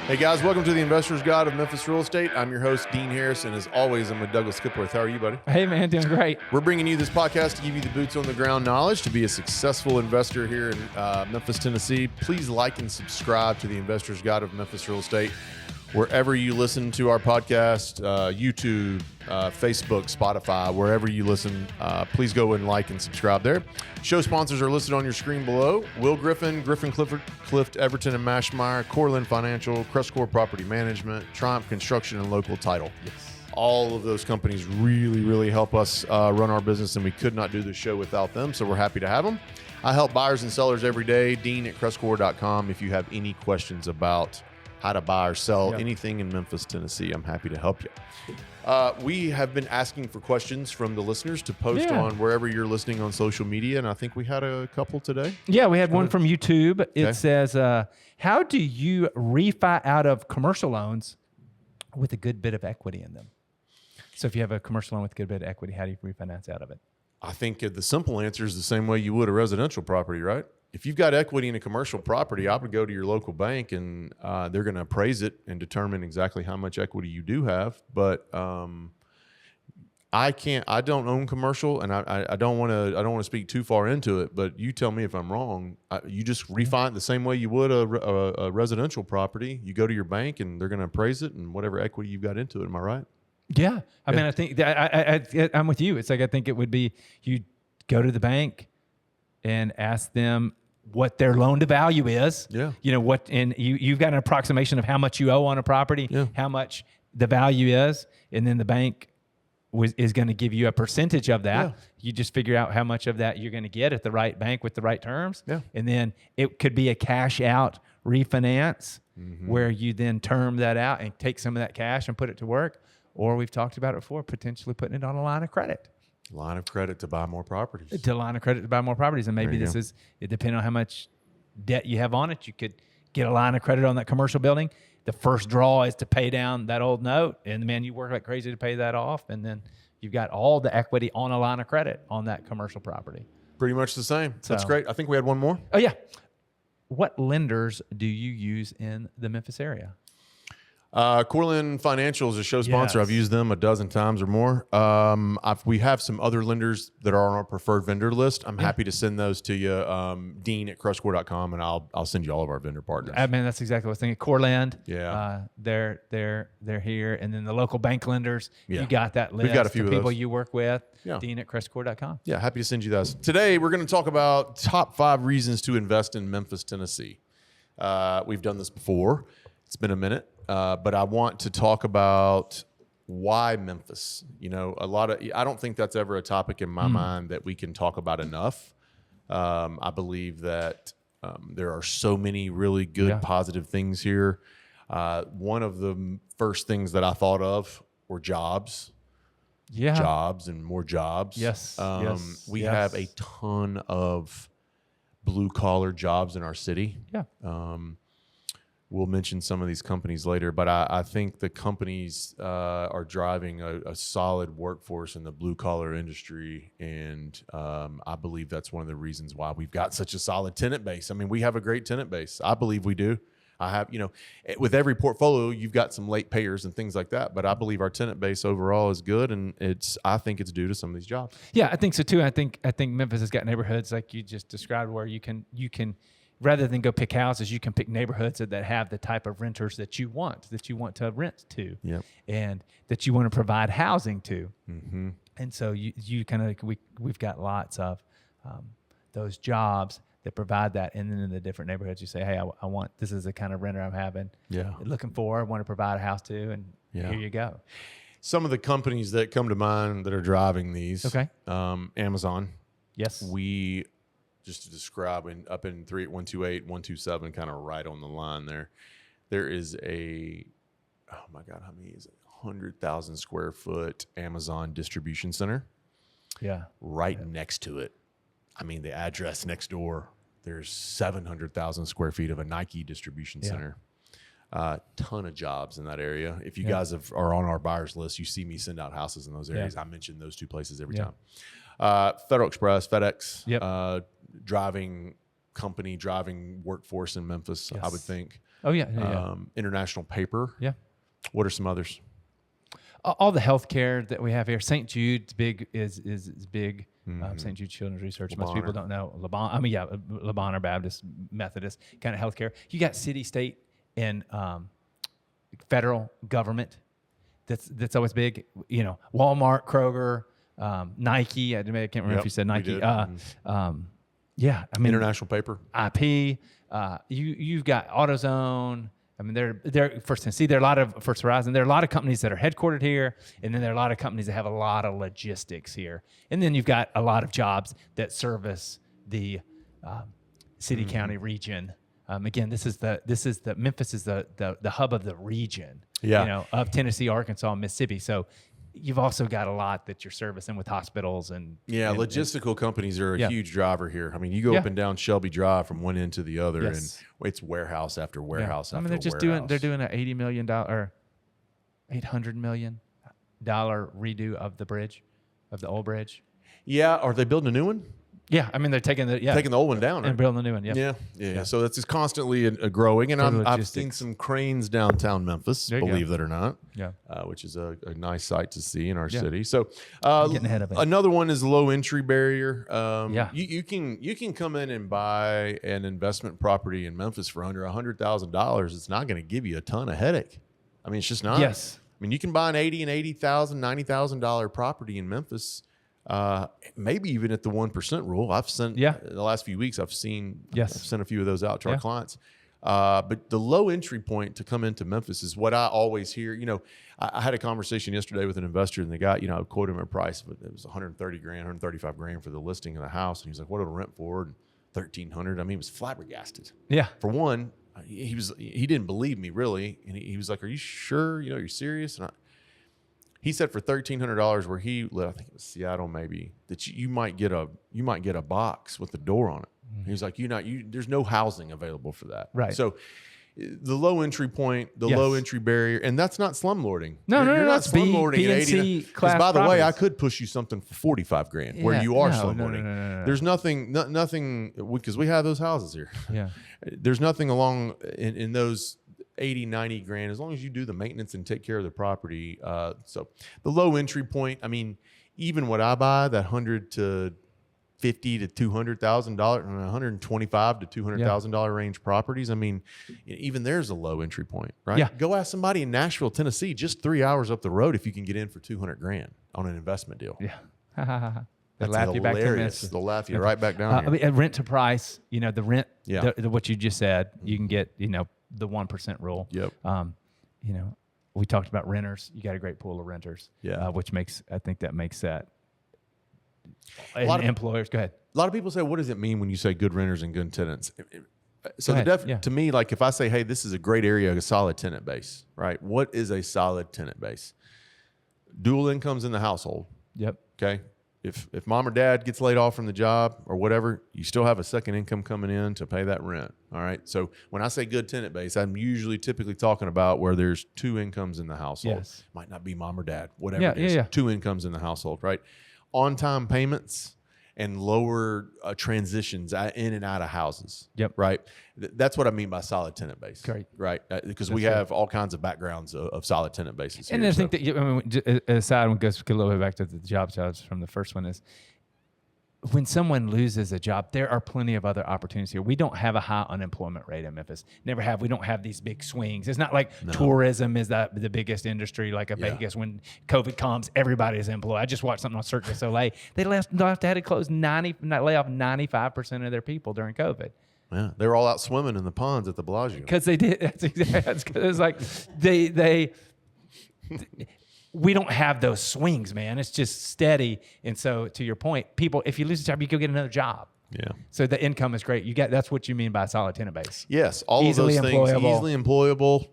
Hey guys, welcome to the Investor's Guide of Memphis Real Estate. I'm your host, Dean Harris, and as always, I'm with Douglas Skipworth. How are you, buddy? Hey man, doing great. We're bringing you this podcast to give you the boots on the ground knowledge to be a successful investor here in Memphis, Tennessee. Please like and subscribe to the Investor's Guide of Memphis Real Estate wherever you listen to our podcast, YouTube, Facebook, Spotify, wherever you listen. Please go and like and subscribe there. Show sponsors are listed on your screen below. Will Griffin, Clift, Everton, and Mashmeyer, Corland Financial, CrestCore Property Management, Triumph Construction, and Local Title. Yes. All of those companies really help us run our business, and we could not do this show without them, so we're happy to have them. I help buyers and sellers every day. Dean at CrestCore.com. If you have any questions about how to buy or sell anything in Memphis, Tennessee, I'm happy to help you. We have been asking for questions from the listeners to post on wherever you're listening on social media, and I think we had a couple today. Yeah, we had one from YouTube. It says, how do you refi out of commercial loans with a good bit of equity in them? So if you have a commercial loan with a good bit of equity, how do you refinance out of it? I think the simple answer is the same way you would a residential property, right? If you've got equity in a commercial property, I would go to your local bank and they're going to appraise it and determine exactly how much equity you do have. But I don't own commercial, and I don't want to speak too far into it, but you tell me if I'm wrong. You just refi it the same way you would a residential property. You go to your bank and they're going to appraise it and whatever equity you've got into it. Am I right? Yeah. I mean, I think I'm with you. It's like, I think it would be, you go to the bank and ask them what their loan to value is. Yeah. You know what, and you've got an approximation of how much you owe on a property, how much the value is, and then the bank is going to give you a percentage of that. Yeah. You just figure out how much of that you're going to get at the right bank with the right terms. Yeah. And then it could be a cash out refinance where you then term that out and take some of that cash and put it to work. Or we've talked about it before, potentially putting it on a line of credit. Line of credit to buy more properties. And maybe this is, it depends on how much debt you have on it. You could get a line of credit on that commercial building. The first draw is to pay down that old note, and man, you work like crazy to pay that off, and then you've got all the equity on a line of credit on that commercial property. Pretty much the same. So, that's great. I think we had one more. Oh yeah. What lenders do you use in the Memphis area? Corland Financial is a show sponsor. I've used them a dozen times or more. We have some other lenders that are on our preferred vendor list. I'm happy to send those to you, Dean at CrestCore.com, and I'll send you all of our vendor partners. I mean, that's exactly what I was thinking. Corland, they're here, and then the local bank lenders. You got that list. We've got a few of people those. You work with. Dean at CrestCore.com. Yeah, happy to send you those. Today we're going to talk about top 5 reasons to invest in Memphis, Tennessee. We've done this before. It's been a minute. But I want to talk about why Memphis. You know, I don't think that's ever a topic in my mind that we can talk about enough. I believe that there are so many really good, positive things here. One of the first things that I thought of were jobs. Yeah. Jobs and more jobs. Yes. We have a ton of blue collar jobs in our city. Yeah. We'll mention some of these companies later, but I think the companies are driving a solid workforce in the blue-collar industry, and I believe that's one of the reasons why we've got such a solid tenant base. I mean, we have a great tenant base. I believe we do. I have, with every portfolio, you've got some late payers and things like that, but I believe our tenant base overall is good, and I think it's due to some of these jobs. Yeah, I think so too. I think Memphis has got neighborhoods like you just described where you can rather than go pick houses, you can pick neighborhoods that have the type of renters that you want to rent to, and that you want to provide housing to. Mm-hmm. And so you kind of we've got lots of those jobs that provide that, and then in the different neighborhoods, you say, hey, I want, this is the kind of renter I'm having, looking for, want to provide a house to, and here you go. Some of the companies that come to mind that are driving these, Amazon. Yes, just to describe, up in 128, 127, kind of right on the line there is how many is it? 100,000 square foot Amazon distribution center. Yeah. Right next to it. I mean, the address next door, there's 700,000 square feet of a Nike distribution center. Ton of jobs in that area. If you guys are on our buyers list, you see me send out houses in those areas. I mention those two places every time. Federal Express, FedEx, driving workforce in Memphis, I would think. Oh yeah, yeah. International Paper. Yeah. What are some others? All the healthcare that we have here. St. Jude's big is big. St. Jude Children's Research. Most people don't know Lebanon Baptist Methodist kind of healthcare. You got city, state, and federal government. That's always big. You know, Walmart, Kroger, Nike. I can't remember if you said Nike. Yeah, I mean International Paper. IP. You've got AutoZone. I mean, they're First Tennessee. There are a lot of First Horizon. There are a lot of companies that are headquartered here, and then there are a lot of companies that have a lot of logistics here. And then you've got a lot of jobs that service the city, county, region. Again, this is the Memphis is the hub of the region. Yeah. You know, of Tennessee, Arkansas, Mississippi. So you've also got a lot that you're servicing with hospitals and logistical companies are a huge driver here. I mean, you go up and down Shelby Drive from one end to the other, and it's warehouse after warehouse. I mean, they're doing an $800 million redo of the bridge, of the old bridge. Yeah, are they building a new one? Yeah, I mean they're taking the old one down and building a new one. Yeah. So that's just constantly growing, and I've seen some cranes downtown Memphis, believe it or not. Yeah, which is a nice sight to see in our city. So getting ahead of it. Another one is low entry barrier. You can come in and buy an investment property in Memphis for under $100,000. It's not going to give you a ton of headache. I mean, it's just not. Yes. I mean, you can buy an $90,000 property in Memphis. Maybe even at the 1% rule. I've sent in the last few weeks. I've sent a few of those out to our clients. But the low entry point to come into Memphis is what I always hear. You know, I had a conversation yesterday with an investor, and the guy, I quoted him a price, but it was $130,000, $135,000 for the listing of the house, and he's like, "What it'll rent for?" And $1,300. I mean, he was flabbergasted. Yeah. For one, he didn't believe me really, and he was like, "Are you sure? You're serious?" And he said for $1,300 where he lived, I think it was Seattle maybe, that you might get a box with the door on it. Mm-hmm. He's like, there's no housing available for that. Right. So the low entry point, low entry barrier, and that's not slumlording. You're not slumlording at 80. Because by the way, I could push you something for $45,000 where you are slumlording. No. There's nothing because we have those houses here. Yeah. There's nothing along in those 80, 90 grand, as long as you do the maintenance and take care of the property. So the low entry point, I mean, even what I buy, that $100,000 to $50,000 to $200,000, $125,000 to $200,000 range properties. I mean, even there's a low entry point, right? Yeah. Go ask somebody in Nashville, Tennessee, just 3 hours up the road if you can get in for $200,000 on an investment deal. Yeah. That's laugh you back They'll laugh you right back down here. I mean, rent to price, the rent, what you just said, you can get, the 1% rule. Yep. We talked about renters. You got a great pool of renters. Yeah. I think that makes that. Employers, go ahead. A lot of people say, what does it mean when you say good renters and good tenants? So to me, like if I say, hey, this is a great area, a solid tenant base, right? What is a solid tenant base? Dual incomes in the household. Yep. Okay. If mom or dad gets laid off from the job or whatever, you still have a second income coming in to pay that rent. All right. So when I say good tenant base, I'm typically talking about where there's two incomes in the household. Yes. Might not be mom or dad, whatever it is. Two incomes in the household, right? On-time payments and lower transitions in and out of houses. Yep. Right. That's what I mean by solid tenant base. Great. Right. Because we have all kinds of backgrounds of solid tenant bases. And I think that, aside, one goes a little bit back to the jobs from the first one is, when someone loses a job, there are plenty of other opportunities here. We don't have a high unemployment rate in Memphis. Never have. We don't have these big swings. It's not like tourism is the biggest industry like a Vegas. When COVID comes, everybody is employed. I just watched something on Cirque du Soleil. They had to close lay off 95% of their people during COVID. Yeah, they were all out swimming in the ponds at the Bellagio. Because they did. That's exactly. It's like they we don't have those swings, man. It's just steady. And so, to your point, people, if you lose a job, you go get another job. Yeah. So the income is great. That's what you mean by a solid tenant base. Yes, all easily of those things, easily employable.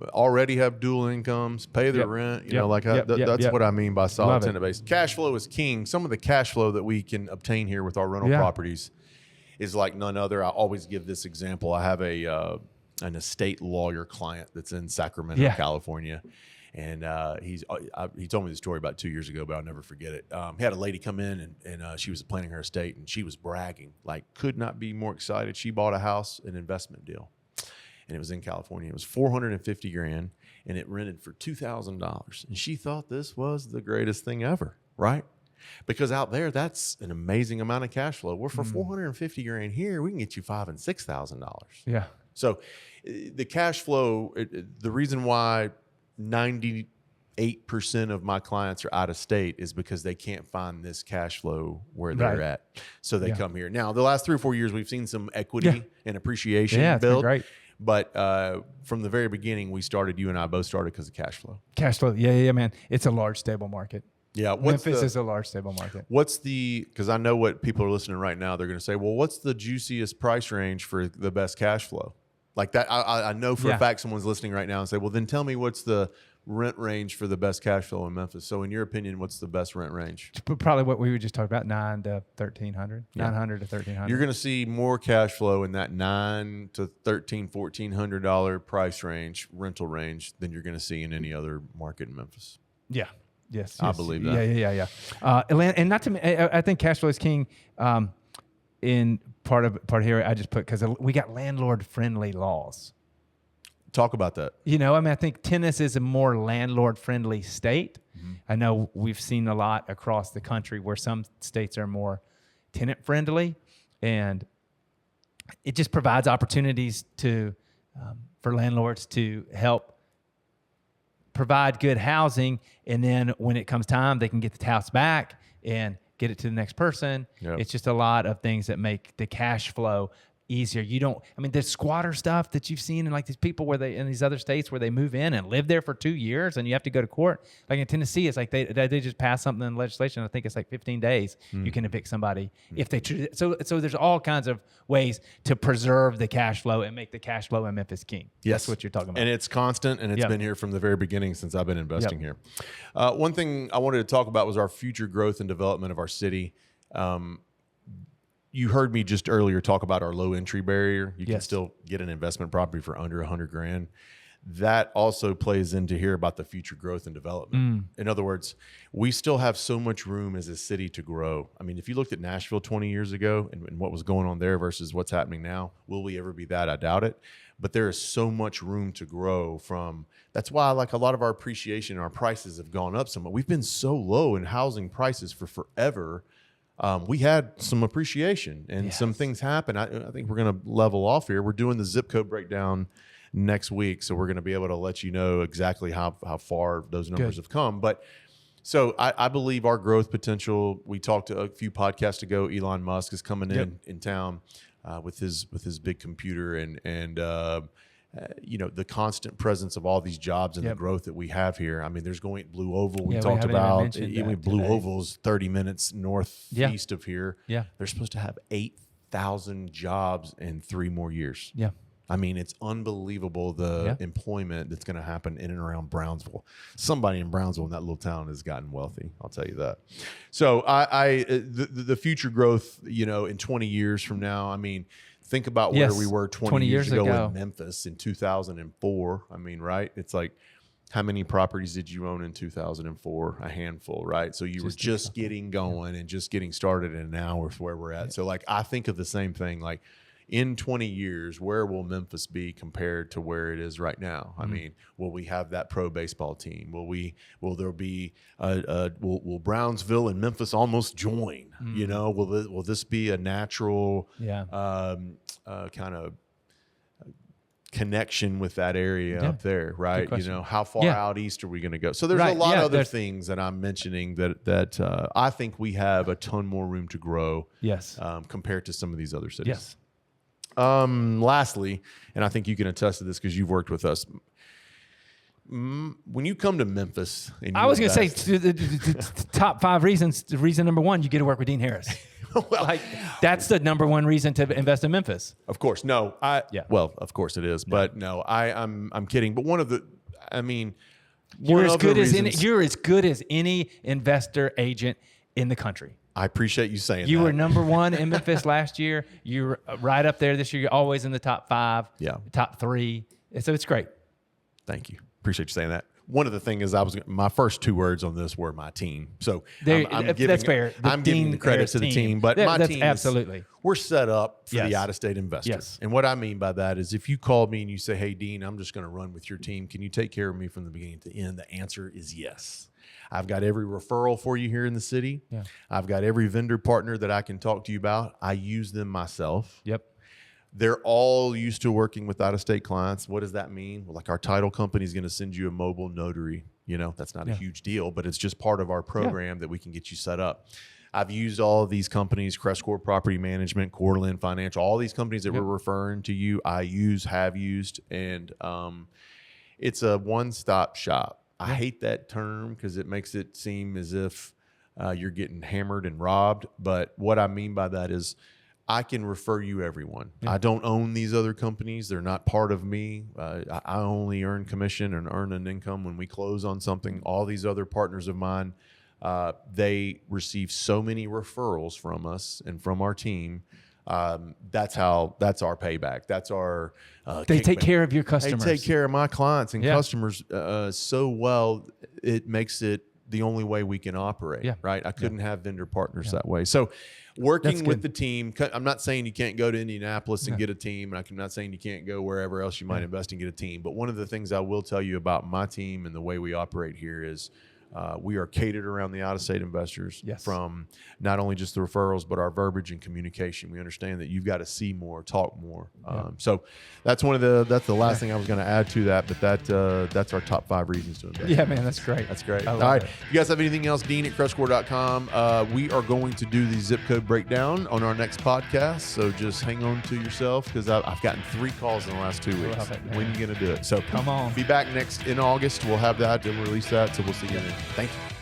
Already have dual incomes, pay their rent. That's what I mean by solid tenant base. Cash flow is king. Some of the cash flow that we can obtain here with our rental properties is like none other. I always give this example. I have an estate lawyer client that's in Sacramento, California. And he told me the story about 2 years ago, but I'll never forget it. He had a lady come in and she was planning her estate, and she was bragging, like could not be more excited. She bought a house, an investment deal. and it was in California. It was $450,000, and it rented for $2,000. And she thought this was the greatest thing ever, right? Because out there, that's an amazing amount of cash flow. Where for $450,000 here, we can get you $5,000 and $6,000. Yeah. So the cash flow, the reason why 98% of my clients are out of state is because they can't find this cash flow where they're at. So they come here. Now, the last 3 or 4 years, we've seen some equity and appreciation build. Great. But from the very beginning, you and I both started because of cash flow. Cash flow. Yeah, man. It's a large, stable market. Yeah. Memphis is a large, stable market. Because I know what people are listening right now, they're going to say, well, what's the juiciest price range for the best cash flow? Like that. I know for a fact someone's listening right now and say, well, then tell me what's the rent range for the best cash flow in Memphis. So in your opinion, what's the best rent range? Probably what we were just talking about, $900 to $1,300. $900 to $1,300. You're going to see more cash flow in that $900 to $1,400 price range, rental range, than you're going to see in any other market in Memphis. Yeah. Yes. I believe that. Yeah. And not to, I think cash flow is king. In part here, I just put, because we got landlord friendly laws. Talk about that. I think Tennessee is a more landlord friendly state. Mm-hmm. I know we've seen a lot across the country where some states are more tenant friendly, and it just provides opportunities for landlords to help provide good housing, and then when it comes time, they can get the house back and get it to the next person. Yep. It's just a lot of things that make the cash flow easier. The squatter stuff that you've seen in like these people in these other states where they move in and live there for 2 years and you have to go to court. Like in Tennessee, it's like they just pass something in legislation. I think it's like 15 days you can evict somebody if they so there's all kinds of ways to preserve the cash flow and make the cash flow in Memphis king. Yes. That's what you're talking about. And it's constant, and it's been here from the very beginning since I've been investing here. One thing I wanted to talk about was our future growth and development of our city. You heard me just earlier talk about our low entry barrier. You can still get an investment property for under $100,000. That also plays into here about the future growth and development. In other words, we still have so much room as a city to grow. I mean, if you looked at Nashville 20 years ago and what was going on there versus what's happening now, will we ever be that? I doubt it. But there is so much room to grow from. That's why like a lot of our appreciation and our prices have gone up so much. We've been so low in housing prices for forever. We had some appreciation and some things happen. I think we're going to level off here. We're doing the zip code breakdown next week, so we're going to be able to let you know exactly how far those numbers have come. But so I believe our growth potential. We talked a few podcasts ago. Elon Musk is coming in town with his big computer and the constant presence of all these jobs and the growth that we have here. I mean, there's Blue Oval. We talked about even Blue Oval's 30 minutes northeast of here. Yeah. They're supposed to have 8,000 jobs in 3 more years. Yeah. I mean, it's unbelievable the employment that's going to happen in and around Brownsville. Somebody in Brownsville in that little town has gotten wealthy. I'll tell you that. So the future growth, in 20 years from now, I mean, think about where we were 20 years ago in Memphis in 2004. I mean, right? It's like, how many properties did you own in 2004? A handful, right? So you were just getting going and just getting started, and now we're where we're at. So like, I think of the same thing, like in 20 years, where will Memphis be compared to where it is right now? I mean, will we have that pro baseball team? Will there be, will Brownsville and Memphis almost join? Will this be a natural kind of connection with that area up there, right? How far out east are we going to go? So there's a lot of other things that I'm mentioning that I think we have a ton more room to grow compared to some of these other cities. Yes. Lastly, and I think you can attest to this because you've worked with us. When you come to Memphis, and I was going to say the top 5 reasons. Reason number 1, you get to work with Dean Harris. Well, that's the number 1 reason to invest in Memphis. Of course, no, well, of course it is, but no, I'm kidding. But you're as good as any investor agent in the country. I appreciate you saying that. You were number 1 in Memphis last year. You're right up there this year. You're always in the top 5, top 3. So it's great. Thank you. Appreciate you saying that. one of the things my first 2 words on this were my team. So that's fair. I'm giving the credit to the team, but my team absolutely. We're set up for Yes. the out-of-state investor. Yes. And what I mean by that is if you call me and you say, hey, Dean, I'm just going to run with your team. Can you take care of me from the beginning to the end? The answer is yes. I've got every referral for you here in the city. Yeah. I've got every vendor partner that I can talk to you about. I use them myself. Yep. They're all used to working with out-of-state clients. What does that mean? Well, like our title company is going to send you a mobile notary. You know, that's not a huge deal, but it's just part of our program that we can get you set up. I've used all of these companies, CrestCore Property Management, Cortland Financial, all these companies that we're referring to you, have used, and it's a one-stop shop. I hate that term because it makes it seem as if you're getting hammered and robbed, but what I mean by that is I can refer you everyone. I don't own these other companies. They're not part of me. I only earn commission and earn an income when we close on something. All these other partners of mine, they receive so many referrals from us and from our team. That's our payback. That's our they take care of your customers. They take care of my clients and customers so well. It makes it the only way we can operate. Right. I couldn't have vendor partners that way. So working with the team, I'm not saying you can't go to Indianapolis and get a team, and I'm not saying you can't go wherever else you might invest and get a team. But one of the things I will tell you about my team and the way we operate here is we are catered around the out-of-state investors from not only just the referrals, but our verbiage and communication. We understand that you've got to see more, talk more. So that's that's the last thing I was going to add to that, but that's our top 5 reasons to invest. Yeah, man, that's great. That's great. All right. If you guys have anything else, Dean at CrestCore.com. We are going to do the zip code breakdown on our next podcast. So just hang on to yourself because I've gotten 3 calls in the last 2 weeks. When are you going to do it? So come on. Be back in August. We'll have that. Then we'll release that. So we'll see you then. Thank you.